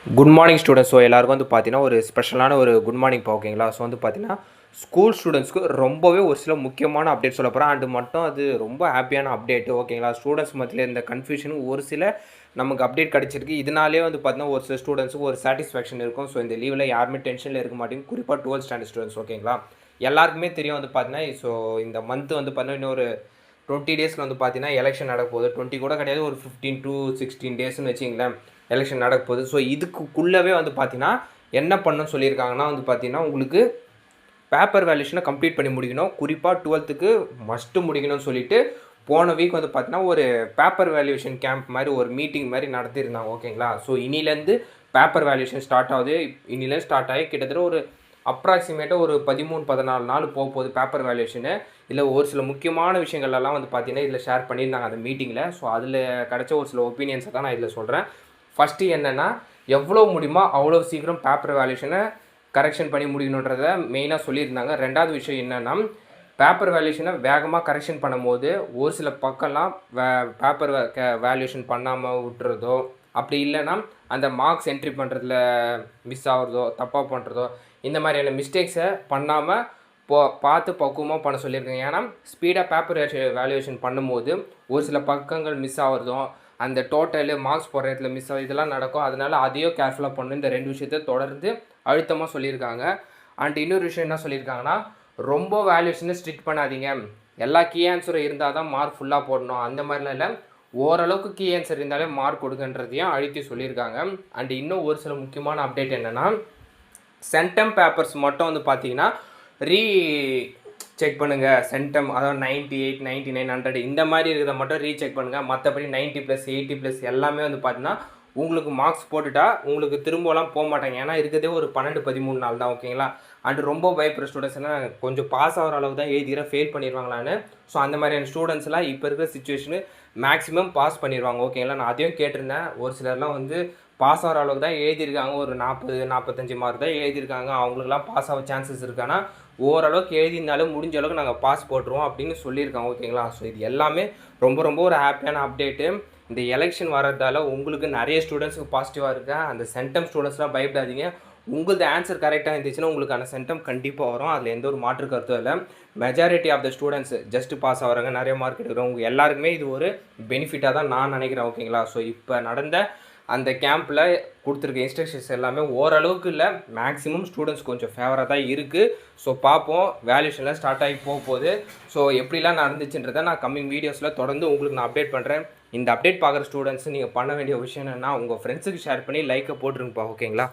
Good morning students. So எல்லாருக்கும் வந்து பார்த்தீங்கன்னா ஒரு ஸ்பெஷலான ஒரு குட் மார்னிங் ஓகேங்களா. ஸோ வந்து பார்த்தீங்கன்னா ஸ்கூல் ஸ்டூடெண்ட்ஸ்க்கு ரொம்பவே ஒரு சில முக்கியமான அப்டேட் சொல்ல போகிறேன். அண்டு மட்டும் அது ரொம்ப ஹாப்பியான அப்டேட்டு ஓகேங்களா. ஸ்டூடெண்ட்ஸ் மத்தியில் இந்த கன்ஃபியூஷனும் ஒரு சில நமக்கு அப்டேட் கிடச்சிருக்கு. இதனாலே வந்து பார்த்தீங்கன்னா ஒரு சில ஸ்டூடெண்ட்ஸுக்கு ஒரு சாட்டிஸ்ஃபேக்ஷன் இருக்கும். ஸோ இந்த லீவில் யாருமே டென்ஷனில் இருக்க மாட்டேங்க, குறிப்பாக 12th ஸ்டாண்டர்ட் ஸ்டூடெண்ட்ஸ் ஓகேங்களா. எல்லாருக்குமே தெரியும் வந்து பார்த்தீங்கன்னா ஸோ இந்த மந்த் வந்து பார்த்தீங்கன்னா இன்னொரு 20 டேஸில் வந்து பார்த்தீங்கன்னா எலெக்ஷன் நடக்க போகுது. 20 கூட கிடையாது, ஒரு 15 to 16 டேஸ்ன்னு வச்சிங்களேன் எலெக்ஷன் நடக்க போகுது. ஸோ இதுக்குள்ளவே வந்து பார்த்தீங்கன்னா என்ன பண்ணணும்னு சொல்லியிருக்காங்கன்னா வந்து பார்த்தீங்கன்னா உங்களுக்கு பேப்பர் வேல்யூஷனை கம்ப்ளீட் பண்ணி முடிக்கணும். குறிப்பாக 12th மஸ்ட்டு முடிக்கணும்னு சொல்லிட்டு போன வீக் வந்து பார்த்தீங்கன்னா ஒரு பேப்பர் வேல்யூஷன் கேம்ப் மாதிரி ஒரு மீட்டிங் மாதிரி நடத்தியிருந்தாங்க ஓகேங்களா. ஸோ இனிலேருந்து பேப்பர் வேல்யூஷன் ஸ்டார்ட் ஆகுது. இனிலேருந்து ஸ்டார்ட் ஆகி கிட்டத்தட்ட ஒரு அப்ராக்சிமேட்டாக ஒரு 13-14 நாள் போகுது பேப்பர் வேல்யூஷனு. இதில் ஒரு சில முக்கியமான விஷயங்கள்லாம் வந்து பார்த்தீங்கன்னா இதில் ஷேர் பண்ணியிருந்தாங்க அந்த மீட்டிங்கில். ஸோ அதில் கிடச்ச ஒரு சில ஒப்பீனியன்ஸை தான் நான் இதில் சொல்கிறேன். ஃபஸ்ட்டு என்னென்னா, எவ்வளோ முடியுமோ அவ்வளோ சீக்கிரம் பேப்பர் வேல்யூஷனை கரெக்ஷன் பண்ணி முடிக்கணுன்றதை மெயினாக சொல்லியிருந்தாங்க. ரெண்டாவது விஷயம் என்னென்னா, பேப்பர் வேல்யூஷனை வேகமாக கரெக்ஷன் பண்ணும்போது ஒரு சில பக்கம்லாம் பேப்பர் வேல்யூஷன் பண்ணாமல் விட்டுறதோ, அப்படி இல்லைன்னா அந்த மார்க்ஸ் என்ட்ரி பண்ணுறதுல மிஸ் ஆகிறதோ, தப்பாக பண்ணுறதோ, இந்த மாதிரியான மிஸ்டேக்ஸை பண்ணாமல் பார்த்து பக்குவமாக பண்ண சொல்லியிருக்காங்க. ஏன்னா ஸ்பீடாக பேப்பர் வேல்யூவேஷன் பண்ணும்போது ஒரு சில பக்கங்கள் மிஸ் ஆகிறதும், அந்த டோட்டலு மார்க்ஸ் போடுற இடத்துல மிஸ் ஆகும், இதெல்லாம் நடக்கும். அதனால் அதையும் கேர்ஃபுல்லாக பண்ணணும். இந்த 2 விஷயத்தை தொடர்ந்து அழுத்தமாக சொல்லியிருக்காங்க. அண்ட் இன்னொரு விஷயம் என்ன சொல்லியிருக்காங்கன்னா, ரொம்ப வேல்யூஷனை ஸ்ட்ரிக்ட் பண்ணாதீங்க, எல்லா கீ ஆன்சரும் இருந்தால் தான் மார்க் ஃபுல்லாக போடணும், அந்த மாதிரிலாம் இல்லை, ஓரளவுக்கு கீ ஆன்சர் இருந்தாலே மார்க் கொடுக்குன்றதையும் அழுத்தி சொல்லியிருக்காங்க. அண்ட் இன்னும் ஒரு சில முக்கியமான அப்டேட் என்னென்னா, சென்டம் பேப்பர்ஸ் மட்டும் வந்து பார்த்தீங்கன்னா செக் பண்ணுங்கள். சென்டம் அதாவது 98, 99, 100 இந்த மாதிரி இருக்கிறத மட்டும் ரீசெக் பண்ணுங்கள். மற்றபடி 90+, 80+ எல்லாமே வந்து பார்த்தீங்கன்னா உங்களுக்கு மார்க்ஸ் போட்டுட்டா உங்களுக்கு திரும்பலாம் போக மாட்டாங்க. ஏன்னா இருக்கிறதே ஒரு 12-13 நாள் தான் ஓகேங்களா. அண்ட் ரொம்ப பயப்படுற ஸ்டூடெண்ட்ஸ்னால் கொஞ்சம் பாஸ் ஆகிற அளவு தான் எழுதிக்கிறேன், ஃபெயில் பண்ணிடுவாங்களான்னு. ஸோ அந்த மாதிரியான ஸ்டூடெண்ட்ஸ்லாம் இப்போ இருக்கிற சுச்சுவேஷனு மேக்ஸிமம் பாஸ் பண்ணிடுவாங்க ஓகேங்களா. நான் அதையும் கேட்டிருந்தேன். ஒரு சிலர்லாம் வந்து பாஸ் ஆகிற அளவுக்கு தான் எழுதியிருக்காங்க, ஒரு 40-45 மார்க் தான் எழுதியிருக்காங்க, அவங்களுக்குலாம் பாஸ் ஆக சான்சஸ் இருக்கானா, ஓரளவுக்கு எழுதியிருந்தாலும் முடிஞ்ச அளவுக்கு நாங்கள் பாஸ் போட்டுருவோம் அப்படின்னு சொல்லியிருக்காங்க ஓகேங்களா. ஸோ இது எல்லாமே ரொம்ப ஒரு ஹாப்பியான அப்டேட்டு. இந்த எலெக்ஷன் வர்றதால உங்களுக்கு நிறைய ஸ்டூடெண்ட்ஸுக்கு பாசிட்டிவாக இருக்குது. அந்த சென்டம் ஸ்டூடெண்ட்ஸ்லாம் பயப்படாதீங்க. உங்களது ஆன்சர் கரெக்டாக இருந்துச்சுன்னா உங்களுக்கான சென்டம் கண்டிப்பாக வரும். அதில் எந்த ஒரு மாற்று கருத்தும் இல்லை. Majority of the students just pass ஆகிறாங்க, நிறைய மார்க் எடுக்கிறவங்க எல்லாருக்குமே இது ஒரு பெனிஃபிட்டாக தான் நான் நினைக்கிறேன் ஓகேங்களா. ஸோ இப்போ நடந்த அந்த கேம்பில் கொடுத்துருக்க இன்ஸ்ட்ரக்ஷன்ஸ் எல்லாமே ஓரளவுக்கு இல்லை, மேக்ஸிமம் ஸ்டூடெண்ட்ஸ் கொஞ்சம் ஃபேவராக தான் இருக்குது. ஸோ பார்ப்போம், வேல்யூஷன்லாம் ஸ்டார்ட் ஆகி போகுது. ஸோ எப்படிலாம் நடந்துச்சுன்றதை நான் கம்மிங் வீடியோஸில் தொடர்ந்து உங்களுக்கு நான் அப்டேட் பண்ணுறேன். இந்த அப்டேட் பார்க்குற ஸ்டூடெண்ட்ஸ் நீங்கள் பண்ண வேண்டிய விஷயம் என்னென்னா, உங்கள் ஃப்ரெண்ட்ஸுக்கு ஷேர் பண்ணி லைக்கை போட்டுருங்கப்பா ஓகேங்களா.